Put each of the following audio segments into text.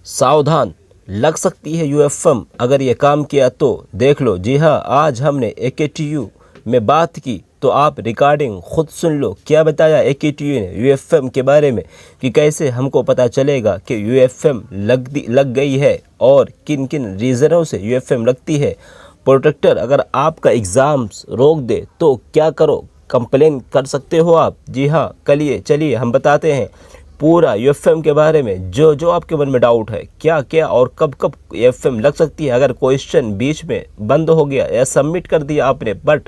सावधान, लग सकती है यूएफएम। अगर ये काम किया तो देख लो। जी हाँ, आज हमने एकेटीयू में बात की तो आप रिकॉर्डिंग खुद सुन लो। क्या बताया एकेटीयू ने यूएफएम के बारे में, कि कैसे हमको पता चलेगा कि यूएफएम लग गई है और किन किन रीज़नों से यूएफएम लगती है। प्रोटेक्टर अगर आपका एग्ज़ाम्स रोक दे तो क्या करो, कंप्लेन कर सकते हो आप। जी हाँ, चलिए हम बताते हैं पूरा यूएफएम के बारे में। जो जो आपके मन में डाउट है, क्या क्या और कब कब यूएफएम लग सकती है। अगर क्वेश्चन बीच में बंद हो गया या सबमिट कर दिया आपने बट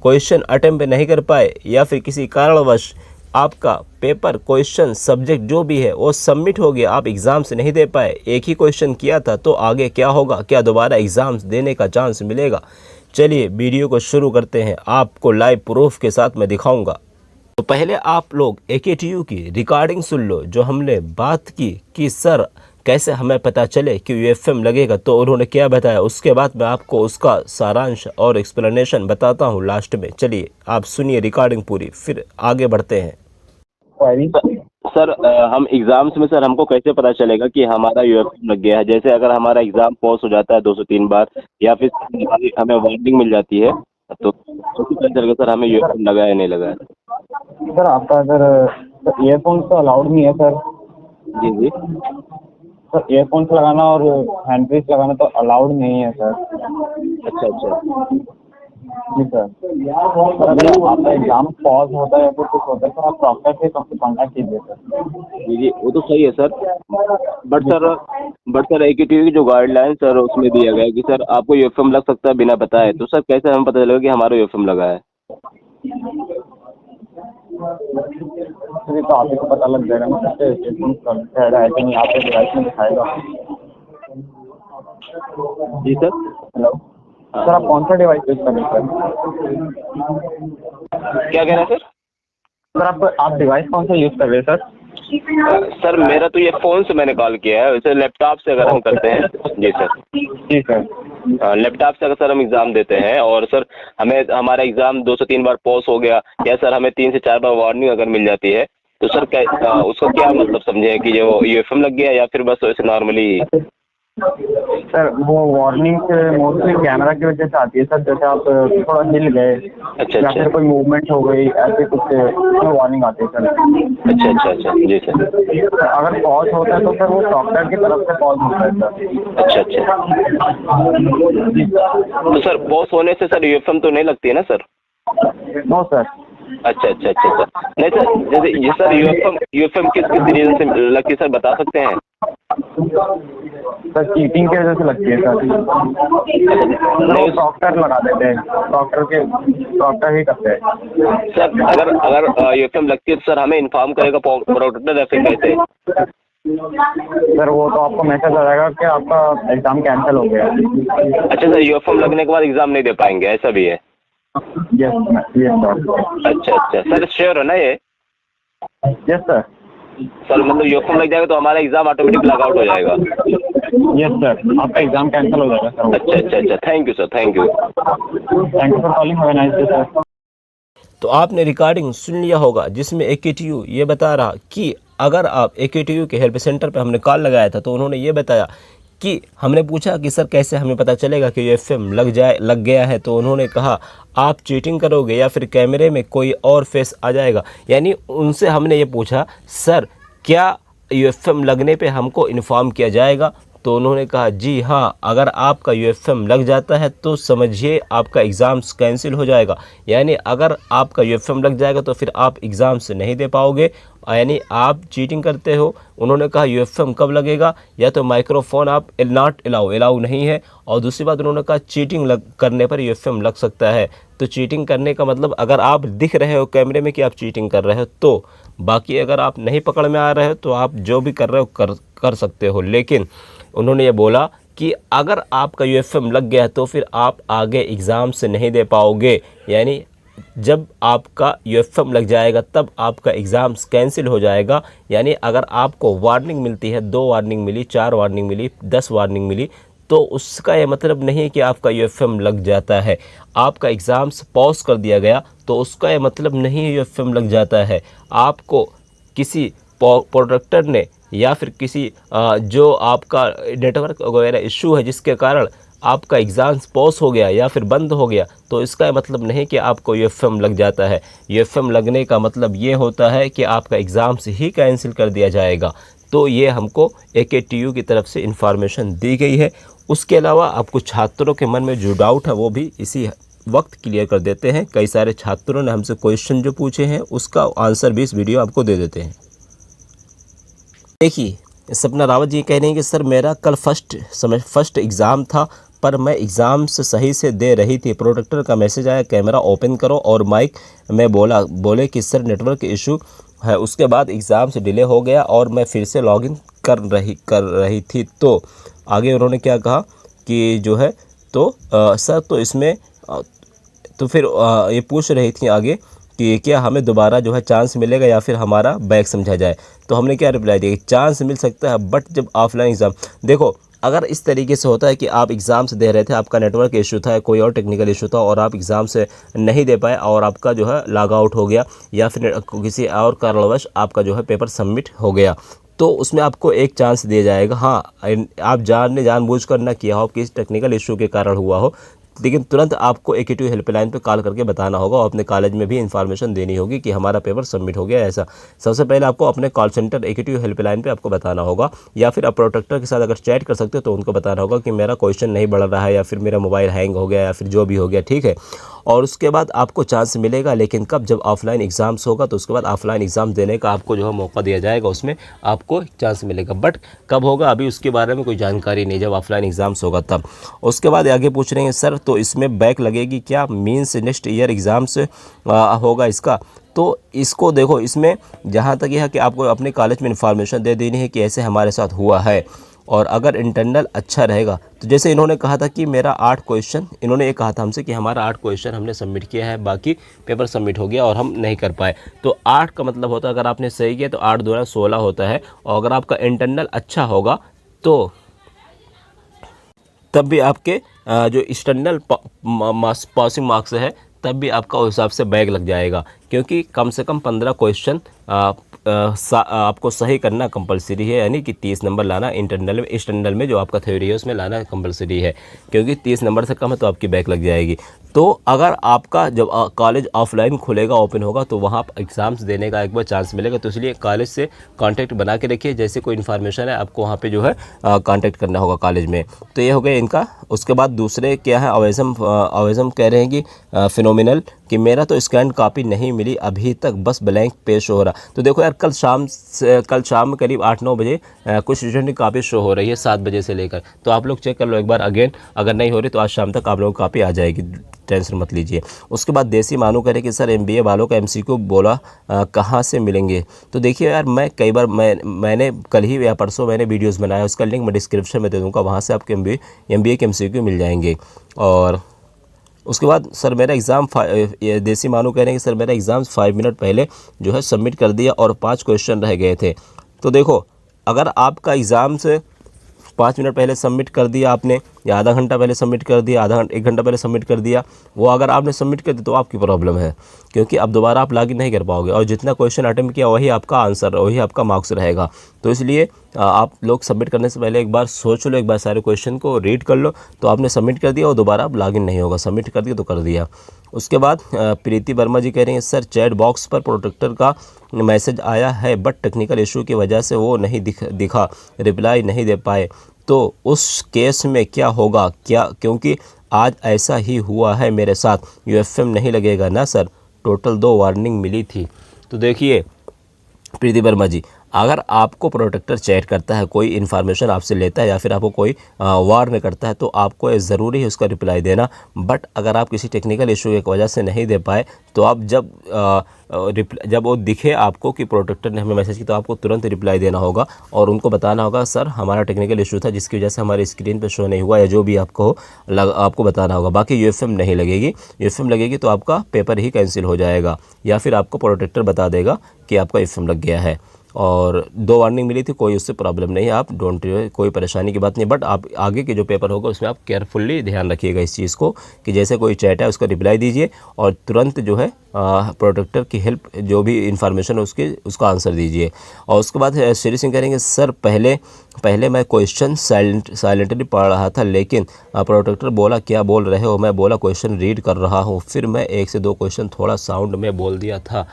क्वेश्चन अटेम्प्ट नहीं कर पाए, या फिर किसी कारणवश आपका पेपर क्वेश्चन सब्जेक्ट जो भी है वो सबमिट हो गया, आप एग्ज़ाम से नहीं दे पाए, एक ही क्वेश्चन किया था, तो आगे क्या होगा, क्या दोबारा एग्ज़ाम्स देने का चांस मिलेगा। चलिए वीडियो को शुरू करते हैं, आपको लाइव प्रूफ के साथ मैं दिखाऊंगा। तो पहले आप लोग एकेटीयू की रिकॉर्डिंग सुन लो, जो हमने बात की कि सर कैसे हमें पता चले कि यूएफएम लगेगा, तो उन्होंने क्या बताया। उसके बाद मैं आपको उसका सारांश और एक्सप्लेनेशन बताता हूँ लास्ट में। चलिए आप सुनिए रिकॉर्डिंग पूरी, फिर आगे बढ़ते हैं। सर हम एग्जाम्स में सर हमको कैसे पता चलेगा कि हमारा यूएफएम लग गया है। जैसे अगर हमारा एग्जाम पॉज हो जाता है 203 बार, या फिर हमें वार्निंग मिल जाती है, तो कैसे पता चलेगा सर हमें यूएफएम लगा है नहीं लगा है। सर आपका अगर ईयरफोन्स तो अलाउड नहीं है सर। जी जी सर ईयरफोन्स लगाना और हैंड फ्रीज लगाना तो अलाउड नहीं है सर। अच्छा अच्छा जी सर। अगर आपका एग्जाम पॉज होता है या फिर कुछ होता है तो आप प्रॉक्टर से कॉन्टैक्ट कीजिए सर। जी जी, वो तो सही है सर। बट सर एकेटीयू की जो गाइडलाइन सर उसमें दिया गया है कि सर आपको यूएफएम लग सकता है बिना बताए, तो सर कैसे हमें पता चलेगा कि हमारा यूएफएम लगा है। तो आप ही को पता लग जाएगा ना सर। आई थिंक यहाँ पे डिवाइस में दिखाएगा। जी सर। हेलो सर, आप कौन सा डिवाइस यूज कर रहे हैं सर? क्या कह रहे हैं सर? सर आप डिवाइस कौन सा यूज कर रहे हैं सर? सर मेरा तो ये फ़ोन से मैंने कॉल किया है, वैसे लैपटॉप से अगर हम करते हैं। जी सर। जी सर। लैपटॉप से अगर सर हम एग्ज़ाम देते हैं और सर हमें हमारा एग्ज़ाम 2 से 3 बार पॉज हो गया, या सर हमें 3 से 4 बार वार्निंग अगर मिल जाती है, तो सर उसका क्या मतलब समझे कि जो यूएफएम लग गया, या फिर बस वैसे नॉर्मली। सर वो वार्निंग मोस्टली कैमरा की वजह से आती है सर। जैसे आप थोड़ा हिल गए अच्छा या फिर कोई मूवमेंट हो गई, ऐसे कुछ वार्निंग आती है सर। अच्छा जी सर। अगर पॉज होता है तो सर वो सॉफ्टवेयर की तरफ से पॉज होता है सर। अच्छा तो सर पॉज होने से सर यूएफएम तो नहीं लगती है ना सर? No sir. अच्छा नहीं सर, जैसे ये सर यूएफएम किस रीजन से लगती है सर, बता सकते हैं? सर चीटिंग की वजह से लगती है सर। वो सॉफ्टवेयर लगा देते हैं, सॉफ्टवेयर ही करते हैं सर। अगर यूएफएम लगती है तो सर हमें इन्फॉर्म करेगा प्रोटेक्टर, या फिर कैसे? सर वो तो आपको मैसेज आ जाएगा कि आपका एग्जाम कैंसिल हो गया। अच्छा सर, यूएफएम लगने के बाद एग्जाम नहीं दे पाएंगे, ऐसा भी है? Yes sir. अच्छा सर, श्योर है ना ये? Yes sir. सर मतलब यूएफएम लग जाएगा तो हमारा एग्जाम ऑटोमेटिक लॉग आउट हो जाएगा? यस सर, आपका एग्जाम कैंसिल हो जाएगा सर। अच्छा thank you sir, thank you for calling. Have a nice day sir. तो आपने रिकॉर्डिंग सुन लिया होगा, जिसमें एकेटीयू ये बता रहा कि अगर आप एकेटीयू के हेल्प सेंटर पे हमने कॉल लगाया था, तो उन्होंने ये बताया कि हमने पूछा कि सर कैसे हमें पता चलेगा कि यूएफएम लग गया है, तो उन्होंने कहा आप चीटिंग करोगे या फिर कैमरे में कोई और फेस आ जाएगा। यानी उनसे हमने ये पूछा सर क्या यूएफएम लगने पे हमको इन्फॉर्म किया जाएगा, तो उन्होंने कहा जी हाँ, अगर आपका यूएफएम लग जाता है तो समझिए आपका एग्ज़ाम्स कैंसिल हो जाएगा। यानी अगर आपका यूएफएम लग जाएगा तो फिर आप एग्ज़ाम्स नहीं दे पाओगे, यानी आप चीटिंग करते हो। उन्होंने कहा यूएफएम कब लगेगा, या तो माइक्रोफोन आप नॉट अलाउ नहीं है, और दूसरी बात उन्होंने कहा चीटिंग करने पर यूएफएम लग सकता है। तो चीटिंग करने का मतलब अगर आप दिख रहे हो कैमरे में कि आप चीटिंग कर रहे हो तो, बाकी अगर आप नहीं पकड़ में आ रहे हो तो आप जो भी कर रहे हो कर सकते हो। लेकिन उन्होंने ये बोला कि अगर आपका यूएफएम लग गया तो फिर आप आगे एग्ज़ाम से नहीं दे पाओगे। यानी जब आपका यूएफएम लग जाएगा तब आपका एग्ज़ाम्स कैंसिल हो जाएगा। यानी अगर आपको वार्निंग मिलती है, 2 वार्निंग मिली, 4 वार्निंग मिली, 10 वार्निंग मिली, तो उसका ये मतलब नहीं है कि आपका यूएफएम लग जाता है। आपका एग्ज़ाम्स पॉज कर दिया गया तो उसका ये मतलब नहीं है यूएफएम लग जाता है। आपको किसी प्रोडक्टर ने या फिर किसी जो आपका नेटवर्क वगैरह इशू है जिसके कारण आपका एग्ज़ाम्स पॉज हो गया या फिर बंद हो गया, तो इसका मतलब नहीं कि आपको यूएफएम लग जाता है। यूएफएम लगने का मतलब ये होता है कि आपका एग्ज़ाम्स ही कैंसिल कर दिया जाएगा। तो ये हमको AKTU की तरफ से इन्फॉर्मेशन दी गई है। उसके अलावा आपको छात्रों के मन में जो डाउट है वो भी इसी वक्त क्लियर कर देते हैं। कई सारे छात्रों ने हमसे क्वेश्चन जो पूछे हैं उसका आंसर भी इस वीडियो आपको दे देते हैं। देखिए, सपना रावत जी कह रहे हैं कि सर मेरा कल फर्स्ट एग्ज़ाम था, पर मैं एग्ज़ाम से सही से दे रही थी, प्रोटेक्टर का मैसेज आया कैमरा ओपन करो और माइक में बोले कि सर नेटवर्क इशू है। उसके बाद एग्ज़ाम से डिले हो गया और मैं फिर से लॉगिन कर रही थी। तो आगे उन्होंने क्या कहा कि जो है तो सर तो इसमें तो फिर ये पूछ रही थी आगे कि क्या हमें दोबारा जो है चांस मिलेगा या फिर हमारा बैक समझा जाए। तो हमने क्या रिप्लाई दिया कि चांस मिल सकता है, बट जब ऑफलाइन एग्ज़ाम, देखो अगर इस तरीके से होता है कि आप एग्ज़ाम से दे रहे थे, आपका नेटवर्क इशू था, कोई और टेक्निकल इशू था और आप एग्ज़ाम से नहीं दे पाए और आपका जो है लॉग आउट हो गया या फिर किसी और कारणवश आपका जो है पेपर सबमिट हो गया, तो उसमें आपको एक चांस दिया जाएगा। हाँ, आप जानबूझकर ना किया हो, किस टेक्निकल इशू के कारण हुआ हो, लेकिन तुरंत आपको AKTU हेल्पलाइन पे कॉल करके बताना होगा और अपने कॉलेज में भी इन्फॉर्मेशन देनी होगी कि हमारा पेपर सबमिट हो गया। ऐसा सबसे पहले आपको अपने कॉल सेंटर AKTU हेल्पलाइन पे आपको बताना होगा, या फिर आप प्रोटेक्टर के साथ अगर चैट कर सकते हो तो उनको बताना होगा कि मेरा क्वेश्चन नहीं बढ़ रहा है या फिर मेरा मोबाइल हैंग हो गया या फिर जो भी हो गया, ठीक है। और उसके बाद आपको चांस मिलेगा, लेकिन कब, जब ऑफलाइन एग्ज़ाम्स होगा तो उसके बाद ऑफलाइन एग्ज़ाम देने का आपको जो है मौका दिया जाएगा, उसमें आपको चांस मिलेगा। बट कब होगा अभी उसके बारे में कोई जानकारी नहीं, जब ऑफलाइन एग्ज़ाम्स होगा तब। उसके बाद आगे पूछ रहे हैं सर तो इसमें बैक लगेगी क्या, मीन्स नेक्स्ट ईयर एग्ज़ाम्स होगा इसका। तो इसको देखो, इसमें जहाँ तक यह है कि आपको अपने कॉलेज में इन्फॉर्मेशन दे देनी है कि ऐसे हमारे साथ हुआ है, और अगर इंटरनल अच्छा रहेगा तो जैसे इन्होंने कहा था कि मेरा 8 क्वेश्चन, इन्होंने ये कहा था हमसे कि हमारा 8 क्वेश्चन हमने सबमिट किया है, बाकी पेपर सबमिट हो गया और हम नहीं कर पाए। तो 8 का मतलब होता है अगर आपने सही किया तो 8 2 16 होता है, और अगर आपका इंटरनल अच्छा होगा तो तब भी आपके जो एक्सटर्नल पासिंग मार्क्स है तब भी आपका उस हिसाब से बैग लग जाएगा, क्योंकि कम से कम 15 क्वेश्चन आपको सही करना कंपलसरी है, यानी कि 30 नंबर लाना इंटरनल में, एक्सटर्नल में जो आपका थ्योरी है उसमें लाना कंपलसरी है, क्योंकि 30 नंबर से कम है तो आपकी बैक लग जाएगी। तो अगर आपका जब कॉलेज ऑफलाइन खुलेगा, ओपन होगा, तो वहाँ आप एग्ज़ाम्स देने का एक बार चांस मिलेगा। तो इसलिए कॉलेज से कांटेक्ट बना के रखिए, जैसे कोई इन्फॉर्मेशन है आपको वहाँ पे जो है कांटेक्ट करना होगा कॉलेज में। तो ये हो गया इनका। उसके बाद दूसरे क्या है, अवेज़म कह रहे हैं कि फिनोमिनल कि मेरा तो स्कैन कॉपी नहीं मिली अभी तक, बस ब्लैंक पेश हो रहा। तो देखो यार, कल शाम में करीब 8-9 बजे कुछ स्टूडेंट की कॉपी शो हो रही है 7 बजे से लेकर, तो आप लोग चेक कर लो एक बार अगेन, अगर नहीं हो रही तो आज शाम तक आप लोगों को कॉपी आ जाएगी, टेंशन मत लीजिए। उसके बाद देसी मानू कह रहे कि सर MBA वालों का MCQ बोला कहाँ से मिलेंगे। तो देखिए यार, मैं कई बार मैंने कल ही या परसों मैंने वीडियोस बनाया, उसका लिंक मैं डिस्क्रिप्शन में दे दूँगा, वहाँ से आपके MBA के MCQ मिल जाएंगे। और उसके बाद सर मेरा एग्ज़ाम देसी मानू कह रहे हैं कि सर मेरा एग्ज़ाम 5 मिनट पहले जो है सबमिट कर दिया और 5 क्वेश्चन रह गए थे। तो देखो, अगर आपका एग्ज़ाम से 5 मिनट पहले सबमिट कर दिया आपने, या आधा घंटा पहले सबमिट कर दिया, 1 घंटा पहले सबमिट कर दिया, वो अगर आपने सबमिट कर दिया तो आपकी प्रॉब्लम है, क्योंकि अब दोबारा आप लॉगिन नहीं कर पाओगे, और जितना क्वेश्चन अटेम्प्ट किया वही आपका आंसर, वही आपका मार्क्स रहेगा। तो इसलिए आप लोग सबमिट करने से पहले एक बार सोच लो, एक बार सारे क्वेश्चन को रीड कर लो, तो आपने सबमिट कर दिया और दोबारा आप लॉगिन नहीं होगा, सबमिट कर दिया तो कर दिया। उसके बाद प्रीति वर्मा जी कह रही हैं सर चैट बॉक्स पर प्रोटेक्टर का मैसेज आया है, बट टेक्निकल इशू की वजह से वो नहीं दिखा, रिप्लाई नहीं दे पाए, तो उस केस में क्या होगा क्या, क्योंकि आज ऐसा ही हुआ है मेरे साथ, UFM नहीं लगेगा ना सर, टोटल 2 वार्निंग मिली थी। तो देखिए प्रीति वर्मा जी, अगर आपको प्रोटेक्टर चैट करता है, कोई इन्फॉर्मेशन आपसे लेता है या फिर आपको कोई वार्न करता है, तो आपको ये ज़रूरी है उसका रिप्लाई देना। बट अगर आप किसी टेक्निकल इशू की वजह से नहीं दे पाए, तो आप जब वो दिखे आपको कि प्रोटेक्टर ने हमें मैसेज किया, तो आपको तुरंत रिप्लाई देना होगा और उनको बताना होगा सर हमारा टेक्निकल इशू था जिसकी वजह से हमारी स्क्रीन पे शो नहीं हुआ, या जो भी आपको बताना होगा। बाकी UFM नहीं लगेगी, UFM लगेगी तो आपका पेपर ही कैंसिल हो जाएगा, या फिर आपको प्रोटेक्टर बता देगा कि आपका UFM लग गया है। और 2 वार्निंग मिली थी, कोई उससे प्रॉब्लम नहीं है, आप डोंट, कोई परेशानी की बात नहीं। बट आप आगे के जो पेपर होगा उसमें आप केयरफुल्ली ध्यान रखिएगा इस चीज़ को कि जैसे कोई चैट है उसका रिप्लाई दीजिए और तुरंत जो है प्रोटेक्टर की हेल्प, जो भी इंफॉर्मेशन है उसका आंसर दीजिए। और उसके बाद श्री सिंह करेंगे, सर पहले मैं क्वेश्चन साइलेंटली पढ़ रहा था, लेकिन प्रोटेक्टर बोला क्या बोल रहे हो, मैं बोला क्वेश्चन रीड कर रहा हूँ, फिर मैं 1 से 2 क्वेश्चन थोड़ा साउंड में बोल दिया था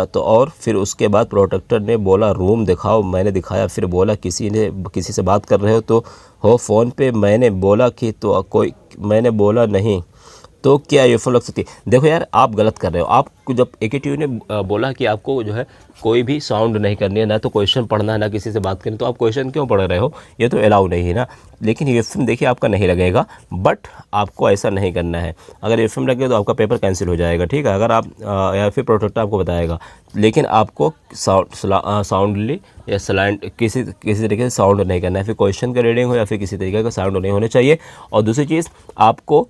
तो और फिर उसके बाद प्रोटेक्टर ने बोला रूम दिखाओ, मैंने दिखाया, फिर बोला किसी से बात कर रहे हो फ़ोन पे, मैंने बोला नहीं, तो क्या यूएफएम लग सकती है? देखो यार, आप गलत कर रहे हो। आपको जब एकेटीयू ने बोला कि आपको जो है कोई भी साउंड नहीं करनी है, ना तो क्वेश्चन पढ़ना है, ना किसी से बात करनी, तो आप क्वेश्चन क्यों पढ़ रहे हो? ये तो अलाउ नहीं है ना। लेकिन यूएफएम देखिए आपका नहीं लगेगा, बट आपको ऐसा नहीं करना है। अगर यूएफएम लगे तो आपका पेपर कैंसिल हो जाएगा, ठीक है। अगर आप या फिर प्रोटेक्टर आपको बताएगा, लेकिन आपको साउंडली या सलाइंट किसी तरीके से साउंड नहीं करना है, फिर क्वेश्चन का रीडिंग हो या फिर किसी तरीके का साउंड नहीं होने चाहिए। और दूसरी चीज़, आपको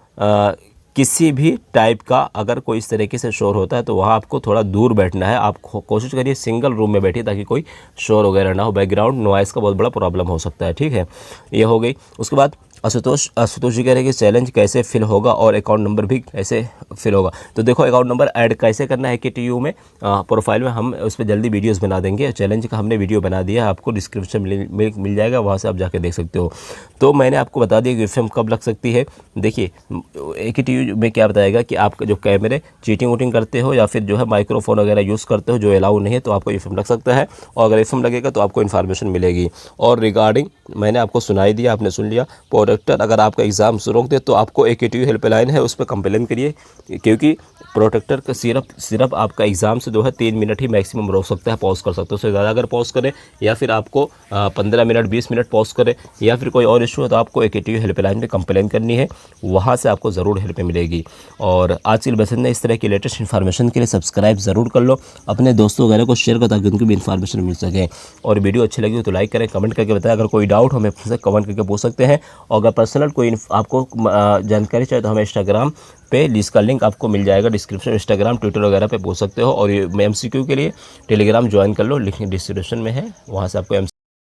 किसी भी टाइप का अगर कोई इस तरीके से शोर होता है तो वहाँ आपको थोड़ा दूर बैठना है। आप कोशिश करिए सिंगल रूम में बैठिए ताकि कोई शोर वगैरह ना हो, बैकग्राउंड नॉइज़ का बहुत बड़ा प्रॉब्लम हो सकता है, ठीक है। ये हो गई। उसके बाद आशुतोष जी कह रहे हैं कि चैलेंज कैसे फिल होगा और अकाउंट नंबर भी कैसे फिल होगा। तो देखो, अकाउंट नंबर ऐड कैसे करना है केटीयू में, प्रोफाइल में हम उस पर जल्दी वीडियोस बना देंगे। चैलेंज का हमने वीडियो बना दिया है, आपको डिस्क्रिप्शन मिल जाएगा, वहाँ से आप जाके देख सकते हो। तो मैंने आपको बता दिया कि यूएफएम कब लग सकती है। देखिए, केटीयू में क्या बताएगा कि आप जो कैमरे चीटिंग वूटिंग करते हो या फिर जो है माइक्रोफोन वगैरह यूज़ करते हो जो अलाउ नहीं है, तो आपको यूएफएम लग सकता है। और अगर यूएफएम लगेगा तो आपको इन्फॉर्मेशन मिलेगी। और रिगार्डिंग मैंने आपको सुनाई दिया, आपने सुन लिया। प्रोटेक्टर अगर आपका एग्ज़ाम रोक दे तो आपको एकेटीयू हेल्पलाइन है, उस पर कंप्लेन करिए, क्योंकि प्रोटेक्टर का सिर्फ आपका एग्ज़ाम से जो है 3 मिनट ही मैक्सिमम रोक सकता है, पॉज कर सकते हो। उससे ज़्यादा अगर पॉज करें या फिर आपको 15 मिनट 20 मिनट पॉज करें या फिर कोई और इशू है तो आपको एकेटीयू हेल्पलाइन में कंप्लेन करनी है, वहाँ से आपको ज़रूर हेल्प मिलेगी। और आज की बस इतना। इस तरह की लेटेस्ट इन्फॉर्मेशन के लिए सब्सक्राइब ज़रूर कर लो, अपने दोस्तों वगैरह को शेयर करो ताकि उनको भी इन्फॉर्मेशन मिल सके। और वीडियो अच्छी लगी हो तो लाइक करें, कमेंट करके बताएं। अगर कोई डाउट हो हमें कमेंट करके पूछ सकते हैं। और अगर पर्सनल कोई आपको जानकारी चाहिए तो हमें इंस्टाग्राम पे जिसका लिंक आपको मिल जाएगा डिस्क्रिप्शन, इंस्टाग्राम ट्विटर वगैरह पे पूछ सकते हो। और ये MCQ के लिए टेलीग्राम ज्वाइन कर लो, लिंक डिस्क्रिप्शन में है, वहाँ से आपको